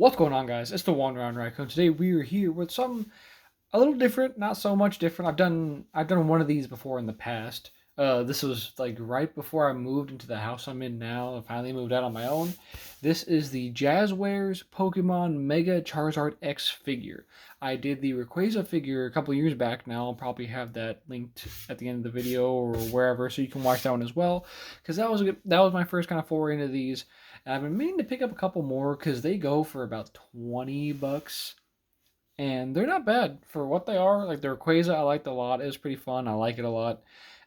What's going on, guys? It's the One Round Raccoon. Today we are here with something a little different, not so much different. I've done one of these before in the past. This was like right before I moved into the house I'm in now. I finally moved out on my own. This is the Jazwares Pokemon Mega Charizard X figure. I did the Rayquaza figure a couple years back now. I'll probably have that linked at the end of the video or wherever, so you can watch that one as well. Because that was my first kind of foray into these. And I've been meaning to pick up a couple more because they go for about 20 bucks. And they're not bad for what they are. Like the Rayquaza, I liked a lot. It was pretty fun. I like it a lot.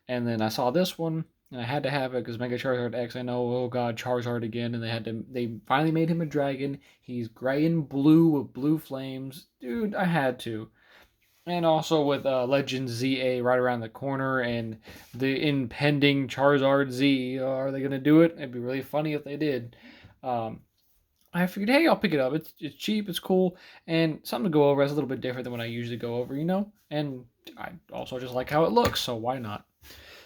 And then I saw this one, and I had to have it because Mega Charizard X. I know, oh god, Charizard again, and they finally made him a dragon. He's gray and blue with blue flames, dude. I had to. And also with legendz right around the corner and the impending Charizard Z. Are they gonna do it? It'd be really funny if they did. Um, I figured, hey, I'll pick it up. It's cheap, it's cool, and something to go over. It's a little bit different than what I usually go over, you know. And I also just like how it looks, so why not?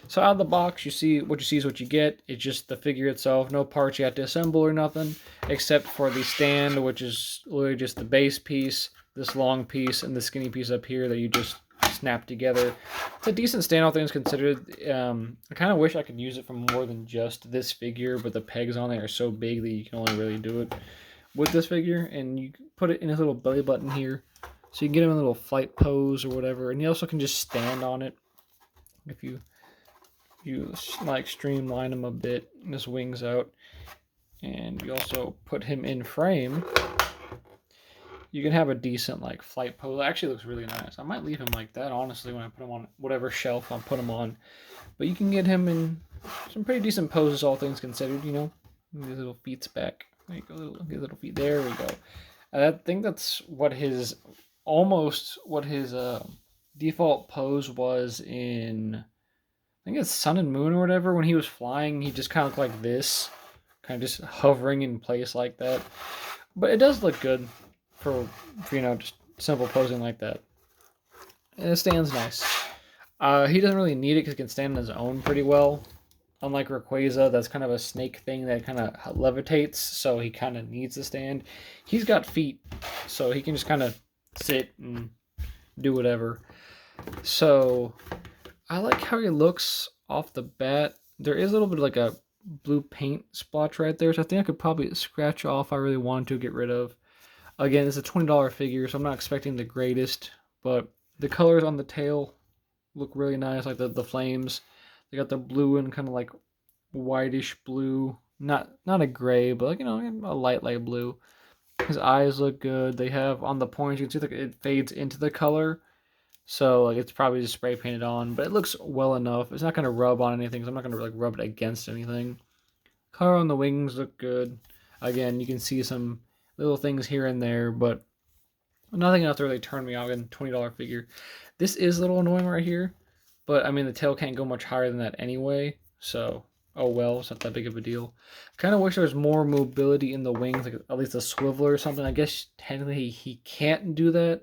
So out of the box, you see what you see is what you get. It's just the figure itself, no parts you have to assemble or nothing, except for the stand, which is literally just the base piece, this long piece, and the skinny piece up here that you just snap together. It's a decent stand, all things considered. I kind of wish I could use it for more than just this figure, but the pegs on it are so big that you can only really do it with this figure. And you put it in his little belly button here, so you can get him in a little flight pose or whatever. And you also can just stand on it if you like streamline him a bit, and his wings out, and you also put him in frame. You can have a decent like flight pose. It actually looks really nice. I might leave him like that, honestly, when I put him on whatever shelf I'll put him on. But you can get him in some pretty decent poses, all things considered. You know, his little feet's back. There you go, his little feet. There we go. I think that's what his default pose was in. I think it's Sun and Moon or whatever. When he was flying, he just kind of looked like this, kind of just hovering in place like that. But it does look good for just simple posing like that. And it stands nice. He doesn't really need it because he can stand on his own pretty well. Unlike Rayquaza, that's kind of a snake thing that kind of levitates, so he kind of needs to stand. He's got feet, so he can just kind of sit and do whatever. So I like how he looks off the bat. There is a little bit of like a blue paint splotch right there, so I think I could probably scratch off if I really wanted to get rid of. Again, it's a $20 figure, so I'm not expecting the greatest, but the colors on the tail look really nice, like the flames. They got the blue and kind of like whitish blue, not a gray, but like a light blue. His eyes look good. They have on the points, you can see like it fades into the color, so like it's probably just spray painted on, but it looks well enough. It's not gonna rub on anything, so I'm not gonna like rub it against anything. Color on the wings look good. Again, you can see some little things here and there, but nothing enough to really turn me off. Again, $20 figure. This is a little annoying right here, but I mean the tail can't go much higher than that anyway, so oh well, it's not that big of a deal. Kind of wish there was more mobility in the wings, like at least a swivel or something. I guess technically he can't do that,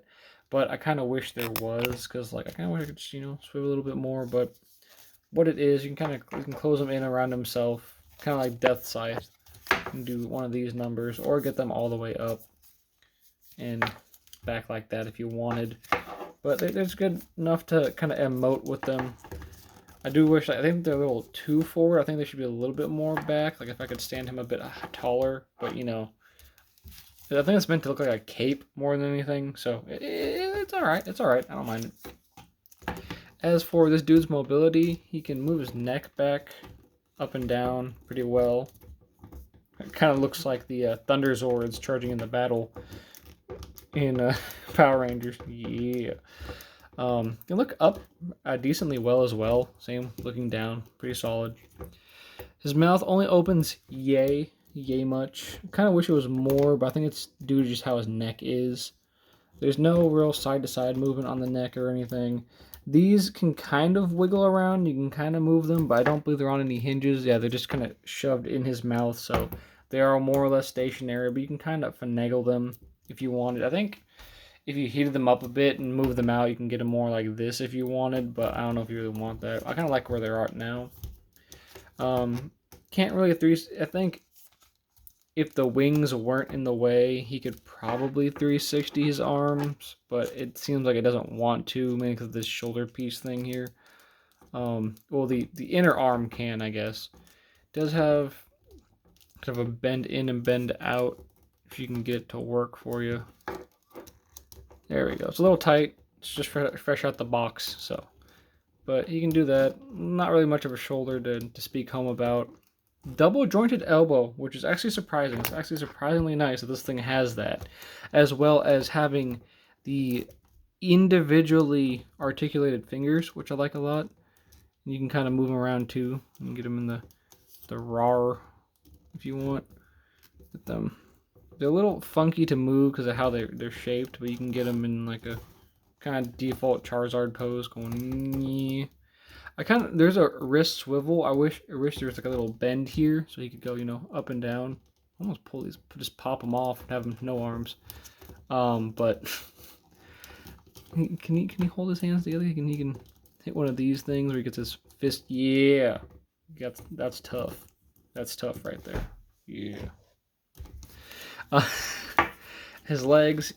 but I kind of wish there was, because like I kind of wish I could just, swivel a little bit more. But what it is, you can close them in around himself, kind of like Death Size, and do one of these numbers, or get them all the way up and back like that if you wanted. But it's good enough to kind of emote with them. I do wish, I think they're a little too forward. I think they should be a little bit more back. Like if I could stand him a bit taller, but I think it's meant to look like a cape more than anything. So it's all right. It's all right. I don't mind it. As for this dude's mobility, he can move his neck back up and down pretty well. It kind of looks like the Thunder Zords charging in the battle in Power Rangers. Yeah. You can look up decently well as well. Same looking down, pretty solid. His mouth only opens yay much. Kind of wish it was more, but I think it's due to just how his neck is. There's no real side-to-side movement on the neck or anything. These can kind of wiggle around. You can kind of move them, but I don't believe they're on any hinges. Yeah, they're just kind of shoved in his mouth, so they are more or less stationary, but you can kind of finagle them if you wanted. I think if you heated them up a bit and move them out, you can get them more like this if you wanted, but I don't know if you really want that. I kind of like where they're at now. Can't really I think if the wings weren't in the way, he could probably 360 his arms, but it seems like it doesn't want to, mainly because of this shoulder piece thing here. Well, the inner arm can, I guess. It does have kind of a bend in and bend out, if you can get it to work for you. There we go. It's a little tight. It's just fresh out the box, so. But he can do that. Not really much of a shoulder to speak home about. Double jointed elbow, which is actually surprising. It's actually surprisingly nice that this thing has that, as well as having the individually articulated fingers, which I like a lot. You can kind of move them around too. You can get them in the RAR if you want. With them, they're a little funky to move because of how they're shaped, but you can get them in like a kind of default Charizard pose, going. There's a wrist swivel. I wish there was like a little bend here so he could go, up and down. Almost pull these, just pop them off and have him no arms. But can he hold his hands together? He can hit one of these things where he gets his fist. Yeah, that's tough. That's tough right there. Yeah. His legs.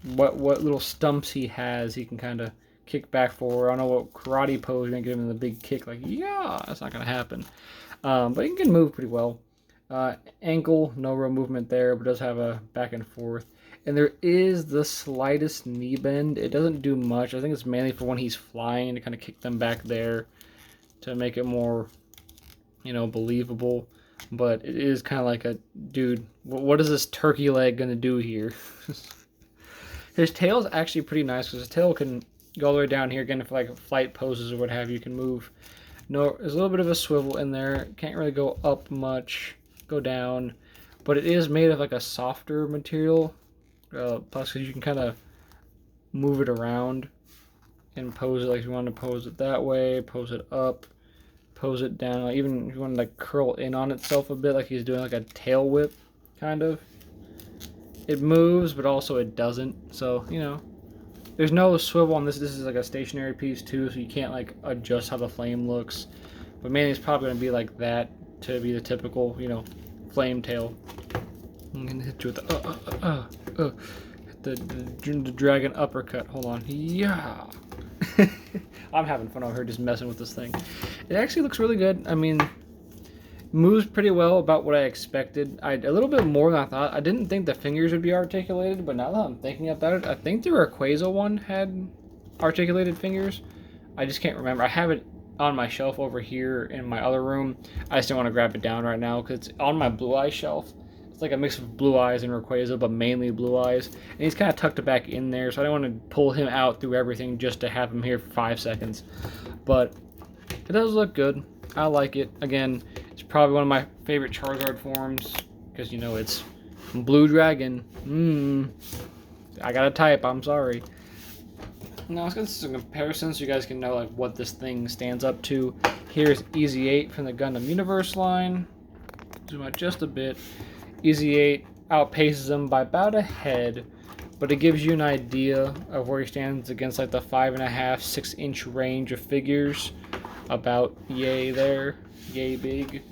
What little stumps he has, he can kind of kick back forward. I don't know what karate pose you're going to get him in the big kick. Like, yeah, that's not going to happen. But he can move pretty well. Ankle, no real movement there, but does have a back and forth. And there is the slightest knee bend. It doesn't do much. I think it's mainly for when he's flying to kind of kick them back there to make it more, believable. But it is kind of like a, dude, what is this turkey leg going to do here? His tail is actually pretty nice because his tail can go all the way down here. Again, if like flight poses or what have you, can move. No, there's a little bit of a swivel in there. Can't really go up much, go down. But it is made of like a softer material. Plus, you can kind of move it around and pose it like you want to pose it that way, pose it up, pose it down. Like even if you want to like curl in on itself a bit, like he's doing like a tail whip, kind of. It moves, but also it doesn't. So, there's no swivel on this. This is like a stationary piece too, so you can't like adjust how the flame looks. But mainly it's probably going to be like that to be the typical, flame tail. I'm going to hit you with the dragon uppercut. Hold on. Yeah. I'm having fun over here just messing with this thing. It actually looks really good. I mean, moves pretty well, about what I expected. A little bit more than I thought. I didn't think the fingers would be articulated, but now that I'm thinking about it, I think the Rayquaza one had articulated fingers. I just can't remember. I have it on my shelf over here in my other room. I just don't want to grab it down right now because it's on my Blue Eye shelf. It's like a mix of Blue Eyes and Rayquaza, but mainly Blue Eyes. And he's kind of tucked back in there, so I don't want to pull him out through everything just to have him here for 5 seconds. But it does look good. I like it. Again, it's probably one of my favorite Charizard forms because, it's Blue Dragon. I gotta type. I'm sorry. Now let's get some comparisons so you guys can know like what this thing stands up to. Here's Easy 8 from the Gundam Universe line. Zoom out just a bit. Easy 8 outpaces him by about a head, but it gives you an idea of where he stands against like the 5.5, 6 inch range of figures. About yay there, yay big.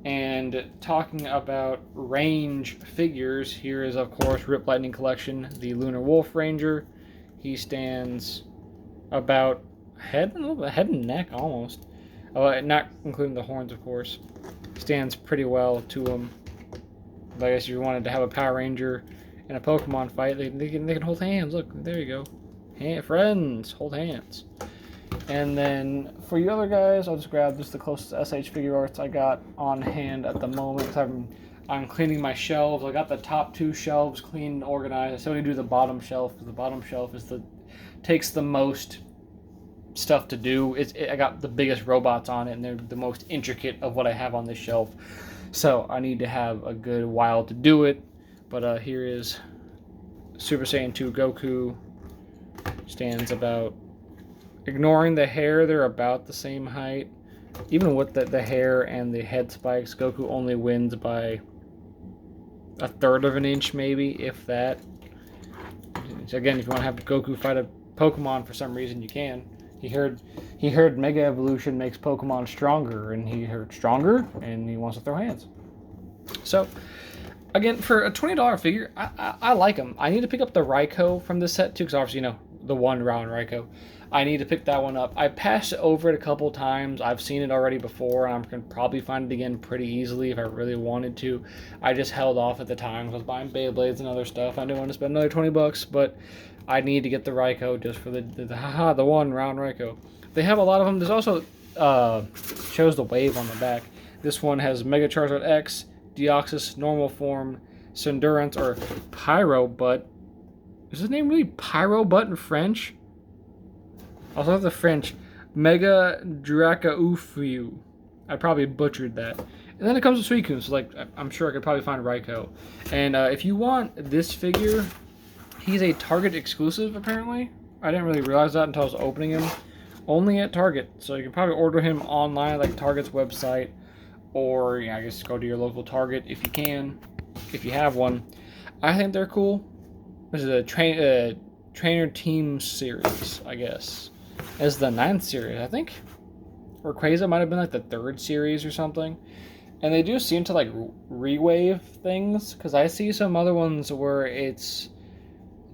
And talking about range figures, here is of course Rip Lightning Collection, the Lunar Wolf Ranger. He stands about head and neck almost. Not including the horns, of course. Stands pretty well to him. But I guess if you wanted to have a Power Ranger in a Pokemon fight, they can hold hands. Look, there you go. Friends, hold hands. And then for you other guys, I'll just grab just the closest SH figure arts I got on hand at the moment. Because I'm cleaning my shelves. I got the top 2 shelves clean and organized. I still need to do the bottom shelf because the bottom shelf takes the most stuff to do. I got the biggest robots on it, and they're the most intricate of what I have on this shelf. So I need to have a good while to do it. But here is Super Saiyan 2 Goku. Stands about, ignoring the hair, they're about the same height. Even with the hair and the head spikes, Goku only wins by 1/3 of an inch, maybe, if that. So again, if you want to have Goku fight a Pokemon for some reason, you can. He heard Mega Evolution makes Pokemon stronger, and he heard stronger, and he wants to throw hands. So, again, for a $20 figure, I like them. I need to pick up the Raikou from this set too, because obviously, the one round Raikou. I need to pick that one up. I passed over it a couple times. I've seen it already before, and I can probably find it again pretty easily if I really wanted to. I just held off at the time because I was buying Beyblades and other stuff. I didn't want to spend another $20, but I need to get the Raikou just for the one round Raikou. They have a lot of them. There's also shows the wave on the back. This one has Mega Charizard X, Deoxys, Normal Form, Cindurance, or Pyro Butt. Is his name really Pyro Butt in French? Also have the French Mega Dracaufeu. I probably butchered that. And then it comes to Suicune, so I'm sure I could probably find Raikou. And if you want this figure, he's a Target exclusive apparently. I didn't really realize that until I was opening him. Only at Target, so you can probably order him online, like Target's website, or I guess go to your local Target if you can, if you have one. I think they're cool. This is a trainer team series, I guess. As the 9th series, I think. Or Rayquaza might have been like the 3rd series or something. And they do seem to like re-wave things, because I see some other ones where it's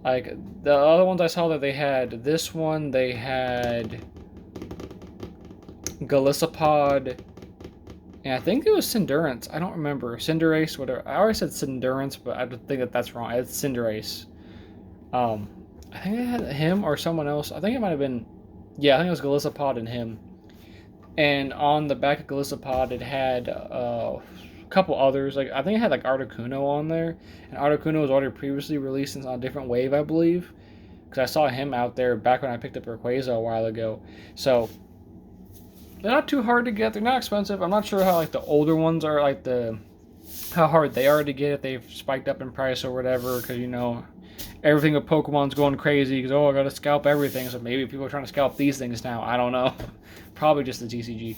like the other ones I saw that they had this one, they had Golisopod, and I think it was Cindurance. I don't remember. Cinderace, whatever. I always said Cindurance, but I think that's wrong. It's Cinderace. I think I had him or someone else. I think it might have been, yeah, I think it was Golisopod and him. And on the back of Golisopod, it had a couple others. Like I think it had like Articuno on there, and Articuno was already previously released on a different wave, I believe, because I saw him out there back when I picked up Rayquaza a while ago. So they're not too hard to get. They're not expensive. I'm not sure how like the older ones are, like how hard they are to get if they've spiked up in price or whatever, because everything with Pokemon's going crazy because I gotta scalp everything, so maybe people are trying to scalp these things now. I don't know. Probably just the TCG.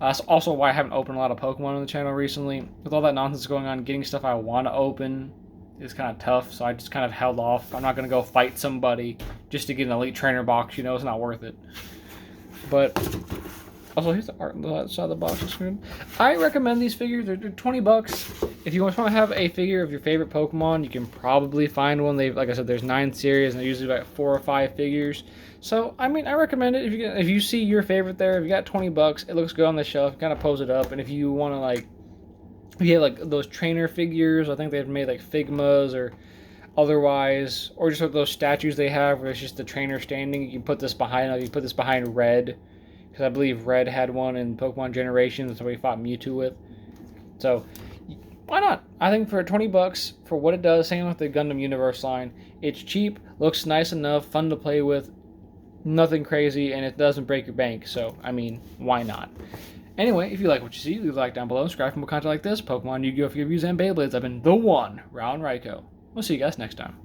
That's also why I haven't opened a lot of Pokemon on the channel recently. With all that nonsense going on, getting stuff I want to open is kind of tough, so I just kind of held off. I'm not going to go fight somebody just to get an Elite Trainer box, it's not worth it. But also, here's the art on the side of the box screen. I recommend these figures. They're $20. If you want to have a figure of your favorite Pokemon, you can probably find one. Like I said, there's 9 series, and they're usually about 4 or 5 figures. So, I recommend it. If you see your favorite there, if you got $20, it looks good on the shelf. Kind of pose it up, and if you want to if you have those trainer figures, I think they've made Figmas or otherwise, or just those statues they have where it's just the trainer standing. You can put this behind. You put this behind Red, because I believe Red had one in Pokemon Generations. That's what he fought Mewtwo with. So why not? I think for $20 for what it does, same with the Gundam Universe line, it's cheap, looks nice enough, fun to play with, nothing crazy, and it doesn't break your bank. So why not? Anyway, if you like what you see, leave a like down below, subscribe for more content like this. Pokemon, Yu-Gi-Oh! Reviews, and Beyblades. I've been the one, Round Raikou. We'll see you guys next time.